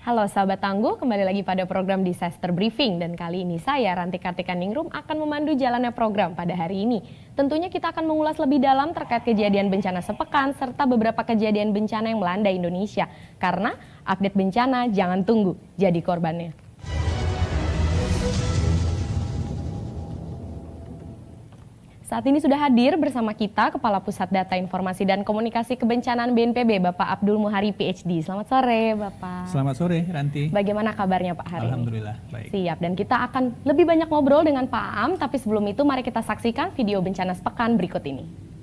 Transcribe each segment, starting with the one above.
Halo sahabat tangguh, kembali lagi pada program Disaster Briefing dan kali ini saya Ranti Kartika Ningrum akan memandu jalannya program pada hari ini. Tentunya kita akan mengulas lebih dalam terkait kejadian bencana sepekan serta beberapa kejadian bencana yang melanda Indonesia. Karena update bencana jangan tunggu, jadi korbannya. Saat ini sudah hadir bersama kita Kepala Pusat Data Informasi dan Komunikasi Kebencanaan BNPB, Bapak Abdul Muhari PhD. Selamat sore, Bapak. Selamat sore, Ranti. Bagaimana kabarnya Pak hari Alhamdulillah, ini? baik. Siap, dan kita akan lebih banyak ngobrol dengan Pak Aam, tapi sebelum itu mari kita saksikan video bencana sepekan berikut ini.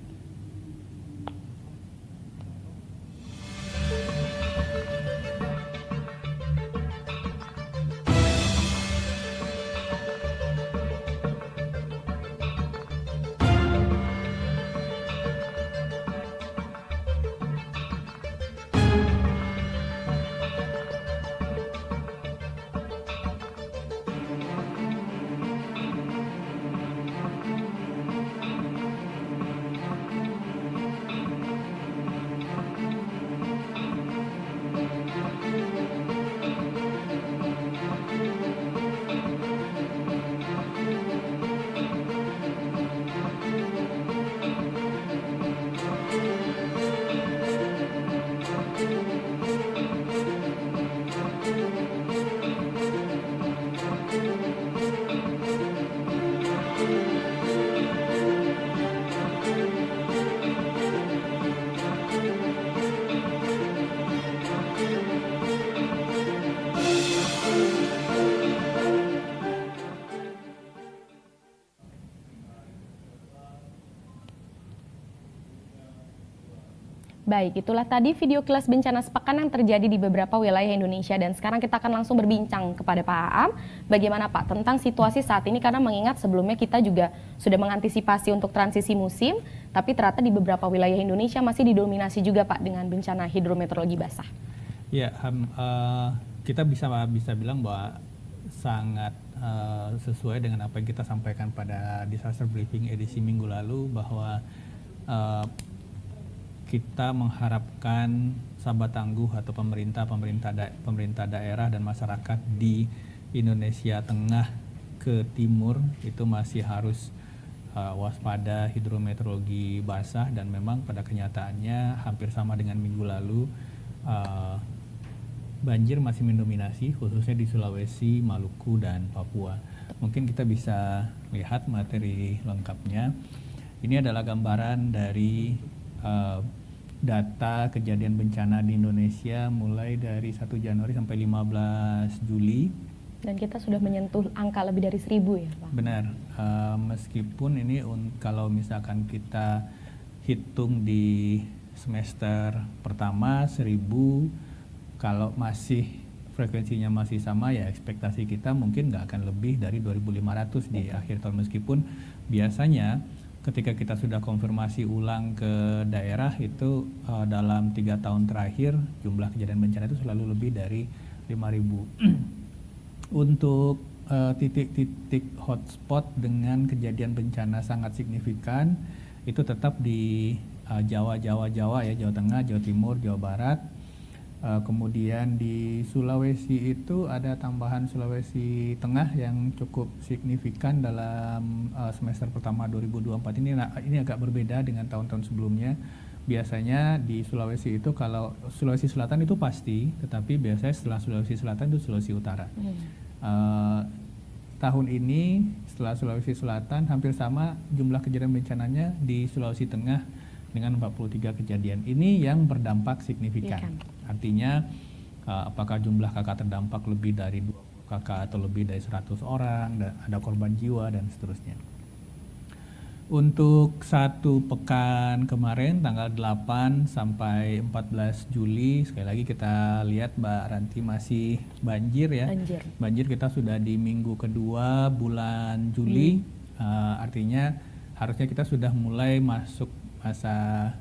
Baik, itulah tadi video kilas bencana sepekan yang terjadi di beberapa wilayah Indonesia dan sekarang kita akan langsung berbincang kepada Pak Aam. Bagaimana Pak tentang situasi saat ini, karena mengingat sebelumnya kita juga sudah mengantisipasi untuk transisi musim, tapi ternyata di beberapa wilayah Indonesia masih didominasi juga Pak dengan bencana hidrometeorologi basah. Ya, kita bisa bilang bahwa sangat sesuai dengan apa yang kita sampaikan pada Disaster Briefing edisi minggu lalu, bahwa kita mengharapkan sahabat tangguh atau pemerintah daerah dan masyarakat di Indonesia Tengah ke Timur itu masih harus waspada hidrometeorologi basah, dan memang pada kenyataannya hampir sama dengan minggu lalu, banjir masih mendominasi khususnya di Sulawesi, Maluku, dan Papua. Mungkin kita bisa lihat materi lengkapnya. Ini adalah gambaran dari data kejadian bencana di Indonesia mulai dari 1 Januari sampai 15 Juli. Dan kita sudah menyentuh angka lebih dari 1.000 ya Pak? Benar, meskipun ini kalau misalkan kita hitung di semester pertama 1.000, kalau masih frekuensinya masih sama ya ekspektasi kita mungkin nggak akan lebih dari 2.500 di akhir tahun, meskipun biasanya ketika kita sudah konfirmasi ulang ke daerah itu dalam 3 tahun terakhir jumlah kejadian bencana itu selalu lebih dari 5.000. Untuk titik-titik hotspot dengan kejadian bencana sangat signifikan itu tetap di Jawa ya, Jawa Tengah, Jawa Timur, Jawa Barat. Kemudian di Sulawesi itu ada tambahan Sulawesi Tengah yang cukup signifikan dalam semester pertama 2024 ini. Nah, ini agak berbeda dengan tahun-tahun sebelumnya. Biasanya di Sulawesi itu, kalau Sulawesi Selatan itu pasti, tetapi biasanya setelah Sulawesi Selatan itu Sulawesi Utara. Tahun ini setelah Sulawesi Selatan hampir sama jumlah kejadian bencananya di Sulawesi Tengah dengan 43 kejadian. Ini yang berdampak signifikan. Artinya apakah jumlah kakak terdampak lebih dari 20 kakak atau lebih dari 100 orang, dan ada korban jiwa dan seterusnya. Untuk 1 pekan kemarin tanggal 8 sampai 14 Juli, sekali lagi kita lihat Mbak Ranti masih banjir ya. Banjir kita sudah di minggu kedua bulan Juli, artinya harusnya kita sudah mulai masuk masa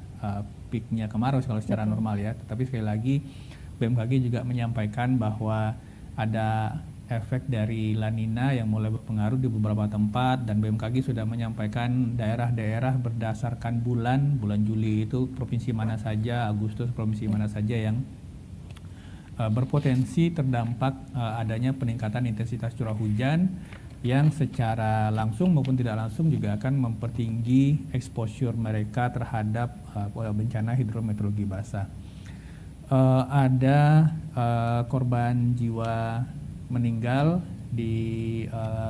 peaknya kemarau kalau secara normal ya. Tetapi sekali lagi BMKG juga menyampaikan bahwa ada efek dari La Nina yang mulai berpengaruh di beberapa tempat, dan BMKG sudah menyampaikan daerah-daerah berdasarkan bulan Juli itu provinsi mana saja, Agustus provinsi mana saja yang berpotensi terdampak adanya peningkatan intensitas curah hujan yang secara langsung maupun tidak langsung juga akan mempertinggi exposure mereka terhadap bencana hidrometeorologi basah. Ada korban jiwa meninggal di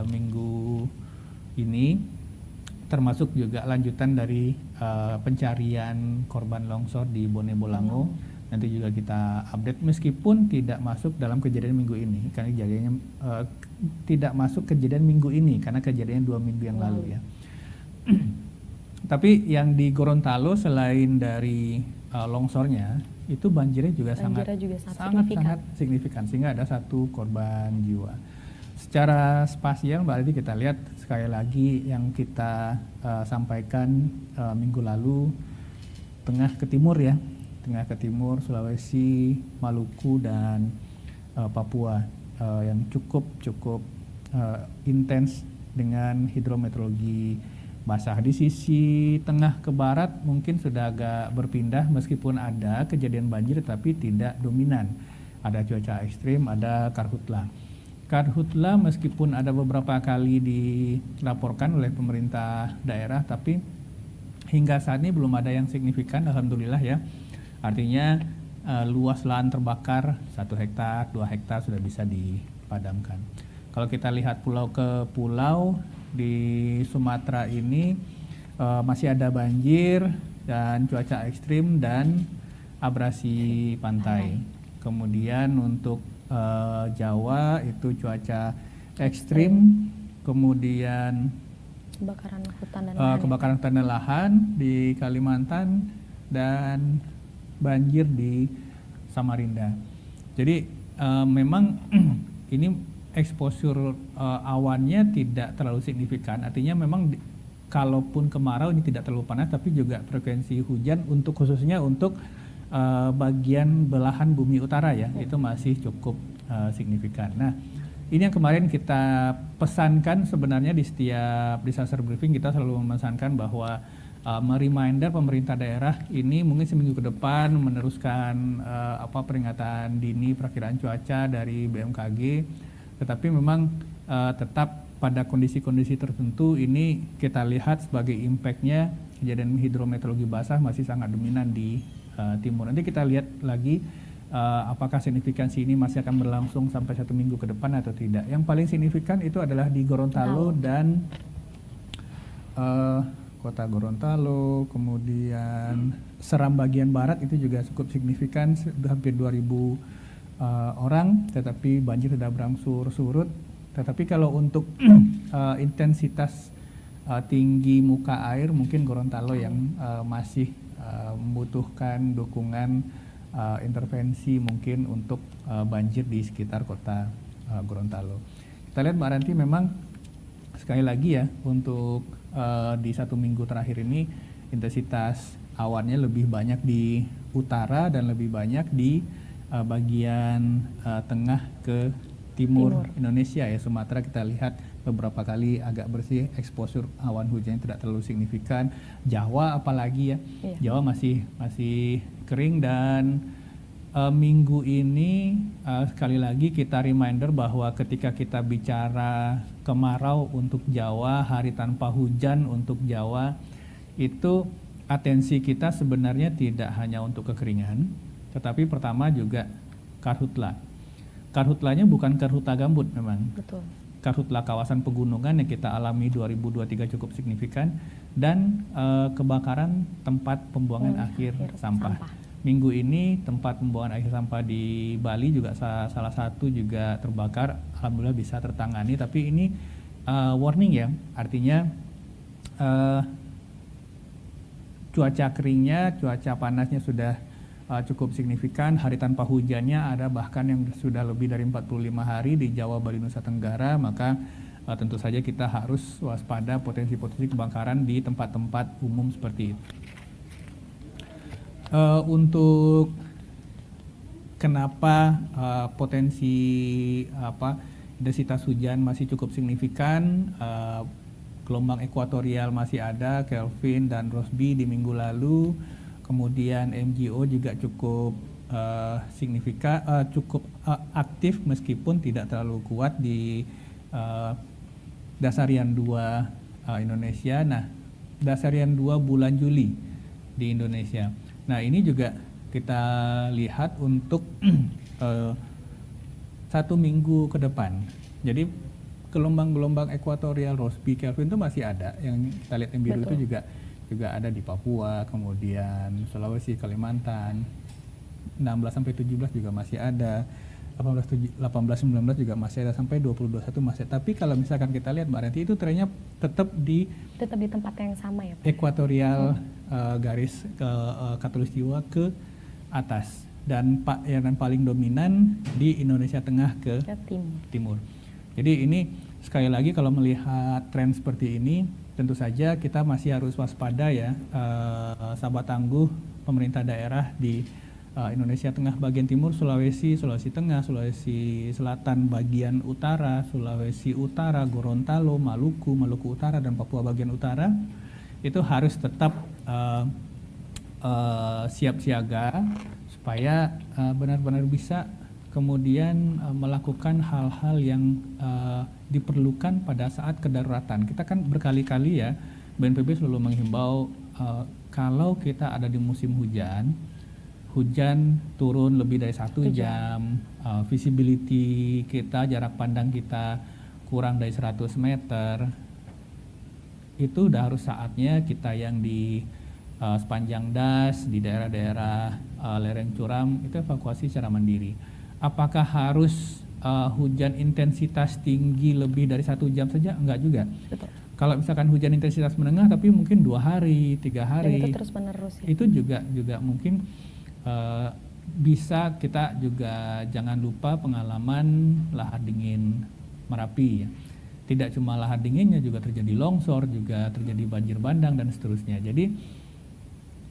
minggu ini, termasuk juga lanjutan dari pencarian korban longsor di Bone Bolango. Nanti juga kita update meskipun tidak masuk dalam kejadian minggu ini, karena kejadiannya tidak masuk kejadian minggu ini karena kejadiannya 2 minggu yang lalu ya. Tapi yang di Gorontalo selain dari longsornya, itu banjirnya juga sangat signifikan sehingga ada 1 korban jiwa. Secara spasial berarti kita lihat sekali lagi yang kita sampaikan minggu lalu, tengah ke timur ya, tengah ke timur, Sulawesi, Maluku dan Papua yang cukup intens dengan hidrometeorologi basah. Di sisi tengah ke barat mungkin sudah agak berpindah meskipun ada kejadian banjir tapi tidak dominan. Ada cuaca ekstrim, ada karhutla. Karhutla meskipun ada beberapa kali dilaporkan oleh pemerintah daerah, tapi hingga saat ini belum ada yang signifikan, alhamdulillah ya. Artinya luas lahan terbakar 1 hektar, 2 hektar sudah bisa dipadamkan. Kalau kita lihat pulau ke pulau di Sumatera ini masih ada banjir dan cuaca ekstrim dan abrasi pantai. Kemudian untuk Jawa itu cuaca ekstrim, kemudian kebakaran hutan dan lahan di Kalimantan dan banjir di Samarinda. Jadi memang ini exposure awannya tidak terlalu signifikan. Artinya memang kalaupun kemarau ini tidak terlalu panas, tapi juga frekuensi hujan khususnya untuk bagian belahan bumi utara ya, itu masih cukup signifikan. Nah, ini yang kemarin kita pesankan sebenarnya di setiap disaster briefing, kita selalu memesankan bahwa mereminder pemerintah daerah ini mungkin seminggu ke depan meneruskan peringatan dini perakiraan cuaca dari BMKG, tetapi memang tetap pada kondisi-kondisi tertentu ini kita lihat sebagai impact-nya kejadian hidrometeorologi basah masih sangat dominan di timur. Nanti kita lihat lagi apakah signifikansi ini masih akan berlangsung sampai 1 minggu ke depan atau tidak. Yang paling signifikan itu adalah di Gorontalo dan kota Gorontalo, kemudian Seram bagian barat itu juga cukup signifikan, hampir 2.000 orang, tetapi banjir sudah berangsur surut. Tetapi kalau untuk intensitas tinggi muka air, mungkin Gorontalo yang masih membutuhkan dukungan intervensi mungkin untuk banjir di sekitar kota Gorontalo. Kita lihat Mbak Ranti, memang sekali lagi ya untuk di 1 minggu terakhir ini intensitas awannya lebih banyak di utara dan lebih banyak di bagian tengah ke timur Indonesia ya. Sumatera kita lihat beberapa kali agak bersih, exposure awan hujan tidak terlalu signifikan. Jawa apalagi ya, Jawa masih kering. Dan minggu ini sekali lagi kita reminder bahwa ketika kita bicara kemarau untuk Jawa, hari tanpa hujan untuk Jawa, itu atensi kita sebenarnya tidak hanya untuk kekeringan, tetapi pertama juga karhutla. Karhutlanya bukan karhutla gambut memang. Betul. Karhutla kawasan pegunungan yang kita alami 2023 cukup signifikan, dan kebakaran tempat pembuangan akhir sampah. Minggu ini tempat pembuangan akhir sampah di Bali juga salah satu juga terbakar, alhamdulillah bisa tertangani. Tapi ini warning ya, artinya cuaca keringnya, cuaca panasnya sudah cukup signifikan. Hari tanpa hujannya ada bahkan yang sudah lebih dari 45 hari di Jawa, Bali, Nusa Tenggara. Maka tentu saja kita harus waspada potensi-potensi kebakaran di tempat-tempat umum seperti itu. Untuk kenapa potensi intensitas hujan masih cukup signifikan, gelombang ekuatorial masih ada, Kelvin dan Rossby di minggu lalu, kemudian MGO juga cukup signifikan, cukup aktif meskipun tidak terlalu kuat di dasarian 2 Indonesia. Nah, dasarian 2 bulan Juli di Indonesia. Nah, ini juga kita lihat untuk 1 minggu ke depan. Jadi gelombang-gelombang ekuatorial Rossby Kelvin itu masih ada. Yang kita lihat yang biru itu juga ada di Papua, kemudian Sulawesi, Kalimantan. 16 sampai 17 juga masih ada. 18 19 juga masih ada, sampai 20 21 masih. Tapi kalau misalkan kita lihat Mbak Ranti, itu trennya tetap di tempat yang sama ya Pak? Ekuatorial garis khatulistiwa ke atas, dan yang paling dominan di Indonesia Tengah ke timur. Jadi ini sekali lagi kalau melihat tren seperti ini, tentu saja kita masih harus waspada ya, sahabat tangguh pemerintah daerah di Indonesia Tengah bagian timur, Sulawesi Tengah, Sulawesi Selatan bagian utara, Sulawesi Utara, Gorontalo, Maluku Utara, dan Papua bagian utara, itu harus tetap siap siaga supaya benar-benar bisa kemudian melakukan hal-hal yang diperlukan pada saat kedaruratan. Kita kan berkali-kali ya, BNPB selalu menghimbau kalau kita ada di musim hujan turun lebih dari 1 jam, visibility kita, jarak pandang kita kurang dari 100 meter, itu udah harus saatnya kita yang di sepanjang das, di daerah-daerah lereng curam, itu evakuasi secara mandiri. Apakah harus hujan intensitas tinggi lebih dari 1 jam saja? Enggak juga. Betul. Kalau misalkan hujan intensitas menengah tapi mungkin 2 hari, 3 hari, dan itu terus menerus ya? Itu juga mungkin bisa. Kita juga jangan lupa pengalaman lahar dingin Merapi ya. Tidak cuma lahar dinginnya, juga terjadi longsor, juga terjadi banjir bandang dan seterusnya. Jadi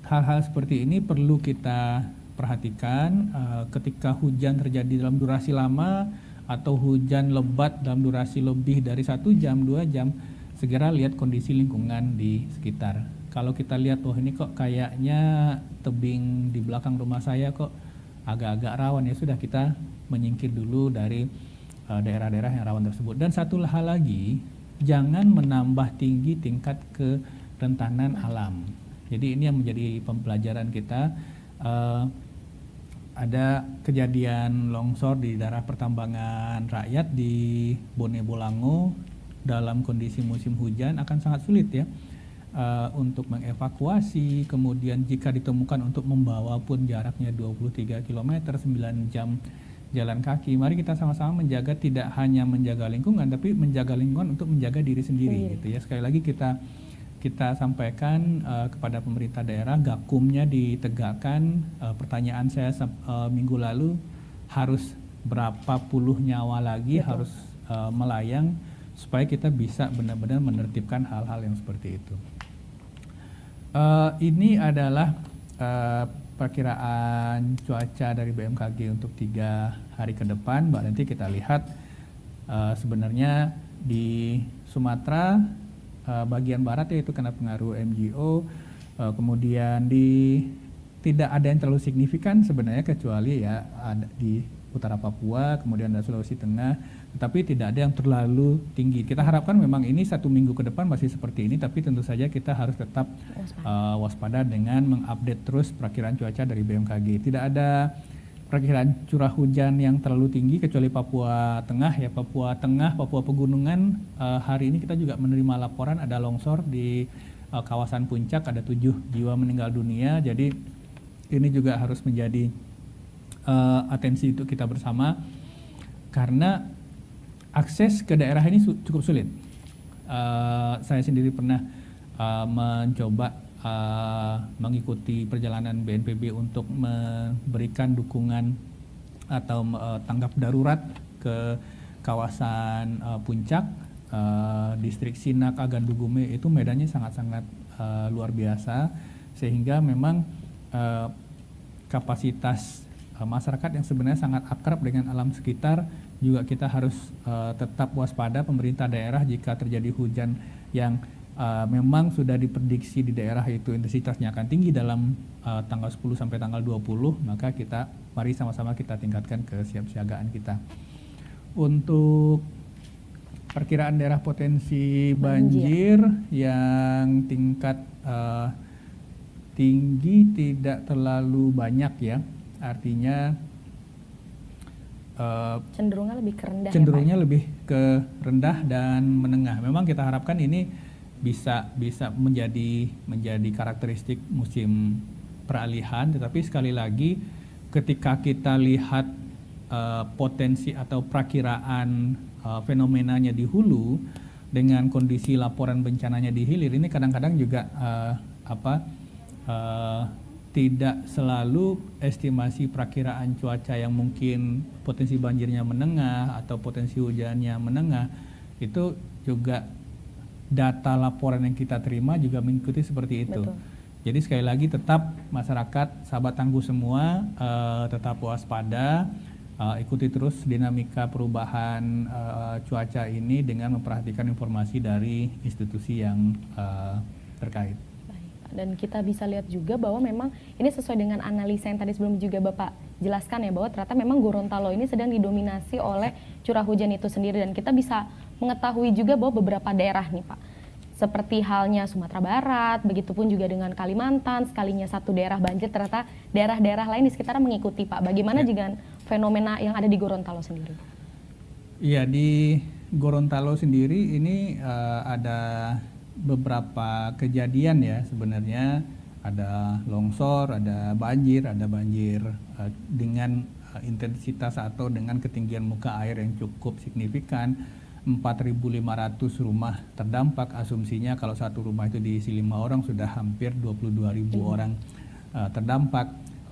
hal-hal seperti ini perlu kita perhatikan ketika hujan terjadi dalam durasi lama atau hujan lebat dalam durasi lebih dari 1 jam, 2 jam, segera lihat kondisi lingkungan di sekitar. Kalau kita lihat, oh ini kok kayaknya tebing di belakang rumah saya kok agak-agak rawan, ya sudah kita menyingkir dulu dari daerah-daerah yang rawan tersebut. Dan satu hal lagi, jangan menambah tinggi tingkat kerentanan alam. Jadi ini yang menjadi pembelajaran kita. Ada kejadian longsor di daerah pertambangan rakyat di Bone Bolango dalam kondisi musim hujan, akan sangat sulit ya untuk mengevakuasi. Kemudian jika ditemukan untuk membawa pun jaraknya 23 km, 9 jam jalan kaki. Mari kita sama-sama menjaga, tidak hanya menjaga lingkungan, tapi menjaga lingkungan untuk menjaga diri sendiri gitu ya. Sekali lagi kita sampaikan kepada pemerintah daerah, gakumnya ditegakkan. Pertanyaan saya minggu lalu, harus berapa puluh nyawa lagi harus melayang supaya kita bisa benar-benar menertibkan hal-hal yang seperti itu. Ini adalah perkiraan cuaca dari BMKG untuk 3 hari ke depan. Mbak, nanti kita lihat sebenarnya di Sumatera bagian barat, yaitu kena pengaruh MGO, kemudian tidak ada yang terlalu signifikan sebenarnya, kecuali ya ada di utara Papua, kemudian ada Sulawesi Tengah, tetapi tidak ada yang terlalu tinggi. Kita harapkan memang ini 1 minggu ke depan masih seperti ini, tapi tentu saja kita harus tetap waspada dengan mengupdate terus perakiraan cuaca dari BMKG. Tidak ada perakiraan curah hujan yang terlalu tinggi kecuali Papua Tengah ya. Papua Tengah, Papua Pegunungan, hari ini kita juga menerima laporan ada longsor di kawasan puncak, ada 7 jiwa meninggal dunia. Jadi ini juga harus menjadi atensi untuk kita bersama, karena akses ke daerah ini cukup sulit. Saya sendiri pernah mencoba mengikuti perjalanan BNPB untuk memberikan dukungan atau tanggap darurat ke kawasan puncak, distrik Sinak, Agandugume. Itu medannya sangat-sangat luar biasa, sehingga memang kapasitas masyarakat yang sebenarnya sangat akrab dengan alam sekitar juga kita harus tetap waspada. Pemerintah daerah jika terjadi hujan yang memang sudah diprediksi di daerah itu intensitasnya akan tinggi dalam tanggal 10 sampai tanggal 20, maka mari sama-sama kita tingkatkan kesiapsiagaan kita. Untuk perkiraan daerah potensi banjir yang tingkat tinggi tidak terlalu banyak ya, artinya cenderungnya lebih ke rendah. Cenderungnya ya, lebih ke rendah dan menengah. Memang kita harapkan ini bisa menjadi karakteristik musim peralihan, tetapi sekali lagi ketika kita lihat potensi atau perakiraan fenomenanya di hulu dengan kondisi laporan bencananya di hilir, ini kadang-kadang juga tidak selalu estimasi perakiraan cuaca yang mungkin potensi banjirnya menengah atau potensi hujannya menengah, itu juga data laporan yang kita terima juga mengikuti seperti itu. Betul. Jadi sekali lagi tetap masyarakat, sahabat tangguh semua, tetap waspada, ikuti terus dinamika perubahan cuaca ini dengan memperhatikan informasi dari institusi yang terkait. Dan kita bisa lihat juga bahwa memang ini sesuai dengan analisa yang tadi sebelum juga Bapak jelaskan ya, bahwa ternyata memang Gorontalo ini sedang didominasi oleh curah hujan itu sendiri, dan kita bisa mengetahui juga bahwa beberapa daerah nih Pak, seperti halnya Sumatera Barat, begitupun juga dengan Kalimantan, sekalinya satu daerah banjir ternyata daerah-daerah lain di sekitar mengikuti Pak. Bagaimana dengan fenomena yang ada di Gorontalo sendiri? Iya, di Gorontalo sendiri ini ada beberapa kejadian ya sebenarnya, ada longsor, ada banjir dengan intensitas atau dengan ketinggian muka air yang cukup signifikan. 4.500 rumah terdampak, asumsinya kalau satu rumah itu diisi 5 orang sudah hampir 22.000 orang terdampak.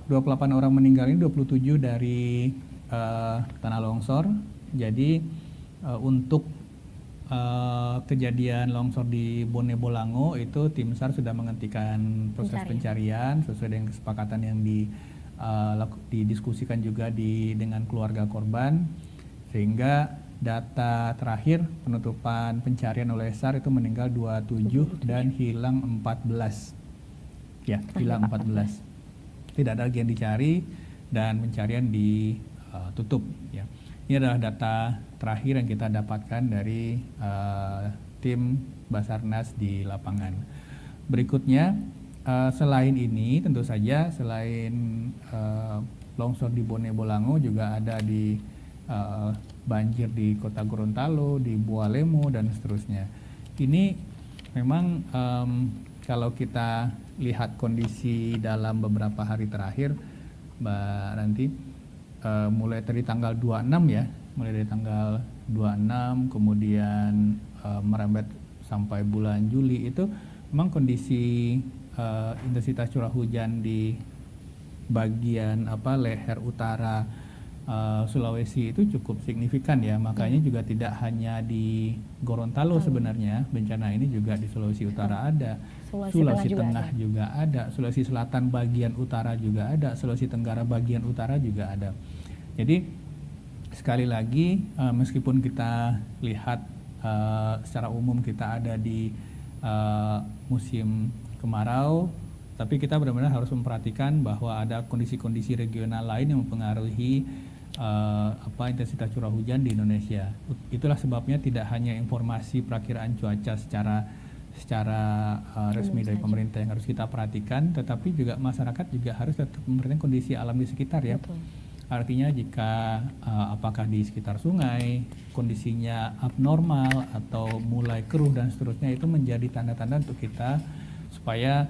28 orang meninggal ini 27 dari tanah longsor. Jadi untuk kejadian longsor di Bone Bolango itu tim SAR sudah menghentikan proses pencarian sesuai dengan kesepakatan yang didiskusikan juga dengan keluarga korban, sehingga data terakhir penutupan pencarian oleh SAR itu meninggal 27 dan hilang 14. Ya, hilang 14. Tidak ada lagi yang dicari dan pencarian ditutup ya. Ini adalah data terakhir yang kita dapatkan dari tim Basarnas di lapangan. Berikutnya, selain ini tentu saja selain longsor di Bone Bolango juga ada di banjir di Kota Gorontalo, di Bualemo dan seterusnya. Ini memang kalau kita lihat kondisi dalam beberapa hari terakhir, Mbak Ranti, mulai dari tanggal 26 ya, mulai dari tanggal 26 kemudian merembet sampai bulan Juli, itu memang kondisi intensitas curah hujan di bagian leher utara Sulawesi itu cukup signifikan ya. Makanya juga tidak hanya di Gorontalo sebenarnya bencana ini, juga di Sulawesi Utara ada, Sulawesi Tengah juga ada, Sulawesi Selatan bagian utara juga ada, Sulawesi Tenggara bagian utara juga ada. Jadi sekali lagi meskipun kita lihat secara umum kita ada di musim kemarau, tapi kita benar-benar harus memperhatikan bahwa ada kondisi-kondisi regional lain yang mempengaruhi intensitas curah hujan di Indonesia. Itulah sebabnya tidak hanya informasi perakiraan cuaca secara resmi dari pemerintah yang harus kita perhatikan, tetapi juga masyarakat juga harus tetap memperhatikan kondisi alam di sekitar ya. Betul. Artinya jika apakah di sekitar sungai kondisinya abnormal atau mulai keruh dan seterusnya, itu menjadi tanda-tanda untuk kita supaya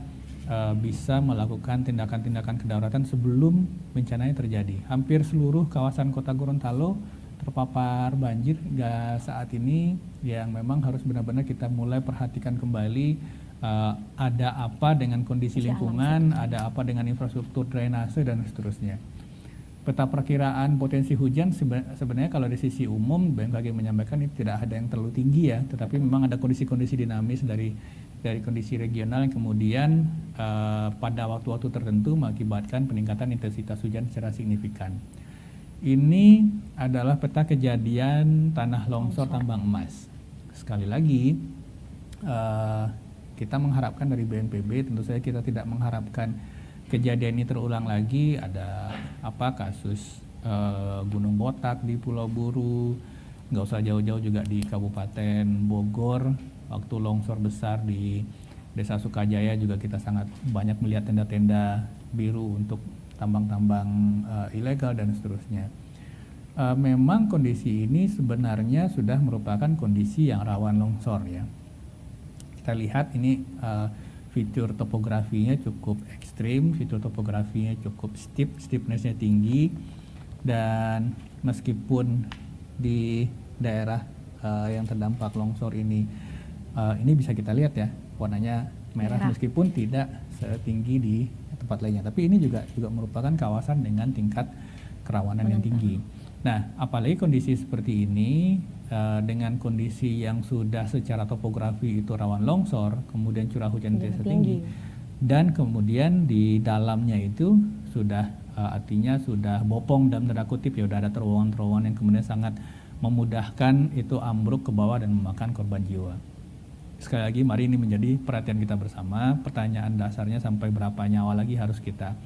bisa melakukan tindakan-tindakan kedaruratan sebelum bencananya terjadi. Hampir seluruh kawasan Kota Gorontalo terpapar banjir hingga saat ini, yang memang harus benar-benar kita mulai perhatikan kembali ada apa dengan kondisi lingkungan, ada apa dengan infrastruktur drainase dan seterusnya. Peta perkiraan potensi hujan sebenarnya kalau dari sisi umum BMKG menyampaikan ini tidak ada yang terlalu tinggi ya, tetapi memang ada kondisi-kondisi dinamis dari kondisi regional yang kemudian pada waktu-waktu tertentu mengakibatkan peningkatan intensitas hujan secara signifikan. Ini adalah peta kejadian tanah longsor tambang emas. Sekali lagi, kita mengharapkan dari BNPB, tentu saja kita tidak mengharapkan kejadian ini terulang lagi. Ada kasus Gunung Botak di Pulau Buru, nggak usah jauh-jauh juga di Kabupaten Bogor, waktu longsor besar di Desa Sukajaya juga kita sangat banyak melihat tenda-tenda biru untuk tambang-tambang ilegal dan seterusnya. Memang kondisi ini sebenarnya sudah merupakan kondisi yang rawan longsor ya. Kita lihat ini fitur topografinya cukup ekstrim, fitur topografinya cukup steepness-nya tinggi, dan meskipun di daerah yang terdampak longsor ini bisa kita lihat ya warnanya merah meskipun tidak setinggi di tempat lainnya, tapi ini juga merupakan kawasan dengan tingkat kerawanan yang tinggi. Nah, apalagi kondisi seperti ini dengan kondisi yang sudah secara topografi itu rawan longsor, kemudian curah hujan tinggi, dan kemudian di dalamnya itu sudah artinya sudah bopong dalam tanda kutip ya, udah ada terowongan-terowongan yang kemudian sangat memudahkan itu ambruk ke bawah dan memakan korban jiwa. Sekali lagi, mari ini menjadi perhatian kita bersama. Pertanyaan dasarnya sampai berapa nyawa lagi harus kita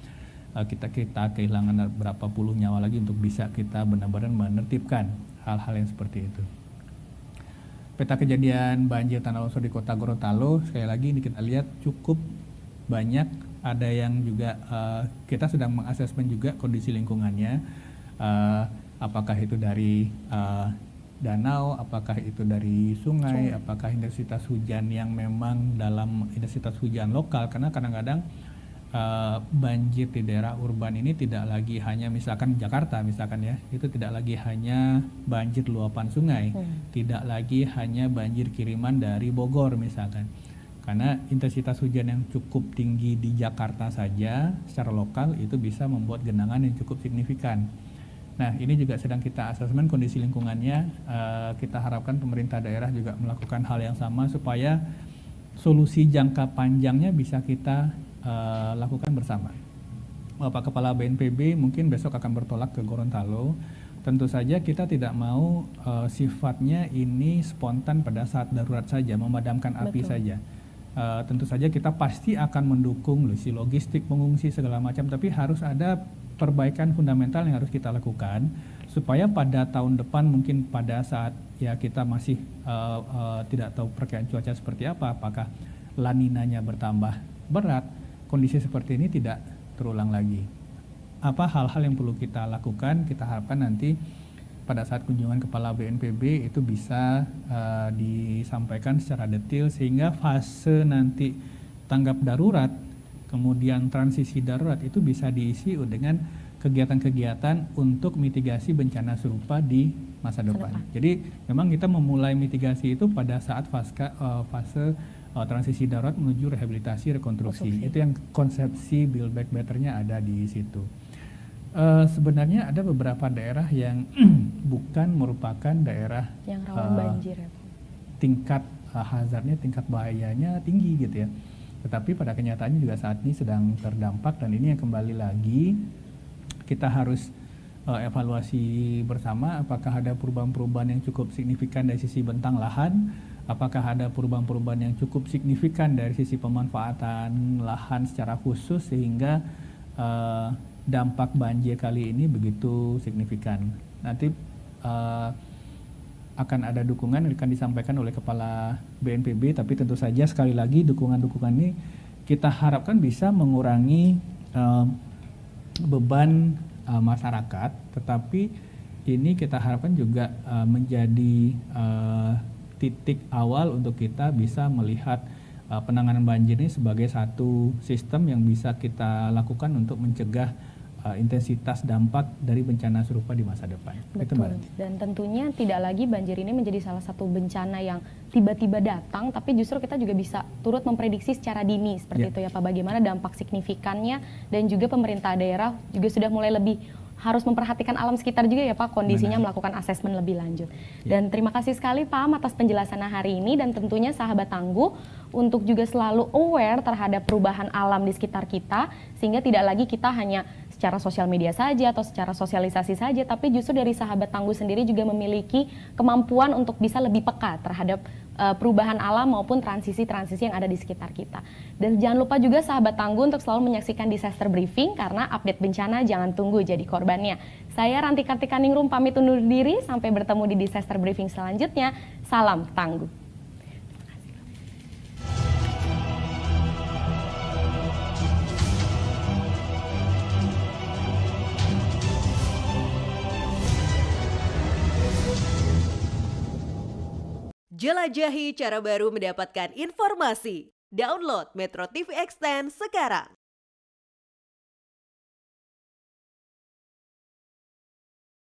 kehilangan berapa puluh nyawa lagi untuk bisa kita benar-benar menertibkan hal-hal yang seperti itu. Peta kejadian banjir tanah longsor di Kota Gorontalo, sekali lagi ini kita lihat cukup banyak. Ada yang juga kita sedang mengasesmen juga kondisi lingkungannya, apakah itu dari danau, apakah itu dari sungai, apakah intensitas hujan yang memang dalam intensitas hujan lokal, karena kadang-kadang banjir di daerah urban ini tidak lagi hanya misalkan Jakarta misalkan ya, itu tidak lagi hanya banjir luapan sungai, tidak lagi hanya banjir kiriman dari Bogor misalkan, karena intensitas hujan yang cukup tinggi di Jakarta saja secara lokal itu bisa membuat genangan yang cukup signifikan. Nah, ini juga sedang kita asesmen kondisi lingkungannya. Kita harapkan pemerintah daerah juga melakukan hal yang sama supaya solusi jangka panjangnya bisa kita lakukan bersama. Bapak Kepala BNPB mungkin besok akan bertolak ke Gorontalo. Tentu saja kita tidak mau sifatnya ini spontan pada saat darurat saja, memadamkan api saja. Tentu saja kita pasti akan mendukung logistik pengungsi segala macam, tapi harus ada perbaikan fundamental yang harus kita lakukan supaya pada tahun depan mungkin pada saat ya kita masih tidak tahu perkiraan cuaca seperti apa, apakah La Ninanya bertambah berat, kondisi seperti ini tidak terulang lagi. Apa hal-hal yang perlu kita lakukan? Kita harapkan nanti pada saat kunjungan Kepala BNPB itu bisa disampaikan secara detail sehingga fase nanti tanggap darurat kemudian transisi darurat itu bisa diisi dengan kegiatan-kegiatan untuk mitigasi bencana serupa di masa depan. Jadi memang kita memulai mitigasi itu pada saat fase transisi darurat menuju rehabilitasi rekonstruksi. Itu yang konsepsi Build Back Better-nya ada di situ. Sebenarnya ada beberapa daerah yang bukan merupakan daerah yang rawan banjir ya, Pak. Tingkat hazardnya, tingkat bahayanya tinggi gitu ya. Tetapi pada kenyataannya juga saat ini sedang terdampak, dan ini yang kembali lagi kita harus evaluasi bersama apakah ada perubahan-perubahan yang cukup signifikan dari sisi bentang lahan, apakah ada perubahan-perubahan yang cukup signifikan dari sisi pemanfaatan lahan secara khusus sehingga dampak banjir kali ini begitu signifikan. Nanti akan ada dukungan yang akan disampaikan oleh Kepala BNPB, tapi tentu saja sekali lagi dukungan-dukungan ini kita harapkan bisa mengurangi beban masyarakat, tetapi ini kita harapkan juga menjadi titik awal untuk kita bisa melihat penanganan banjir ini sebagai satu sistem yang bisa kita lakukan untuk mencegah intensitas dampak dari bencana serupa di masa depan. Betul. Dan tentunya tidak lagi banjir ini menjadi salah satu bencana yang tiba-tiba datang, tapi justru kita juga bisa turut memprediksi secara dini seperti itu ya Pak, bagaimana dampak signifikannya, dan juga pemerintah daerah juga sudah mulai lebih harus memperhatikan alam sekitar juga ya Pak, kondisinya melakukan asesmen lebih lanjut. Dan terima kasih sekali Pak Am atas penjelasannya hari ini, dan tentunya sahabat Tangguh untuk juga selalu aware terhadap perubahan alam di sekitar kita, sehingga tidak lagi kita hanya secara sosial media saja atau secara sosialisasi saja, tapi justru dari sahabat Tangguh sendiri juga memiliki kemampuan untuk bisa lebih peka terhadap perubahan alam maupun transisi-transisi yang ada di sekitar kita. Dan jangan lupa juga sahabat Tangguh untuk selalu menyaksikan Disaster Briefing karena update bencana jangan tunggu jadi korbannya. Saya Ranti Kartikaningrum pamit undur diri, sampai bertemu di Disaster Briefing selanjutnya. Salam Tangguh. Jelajahi cara baru mendapatkan informasi. Download Metro TV Extend sekarang.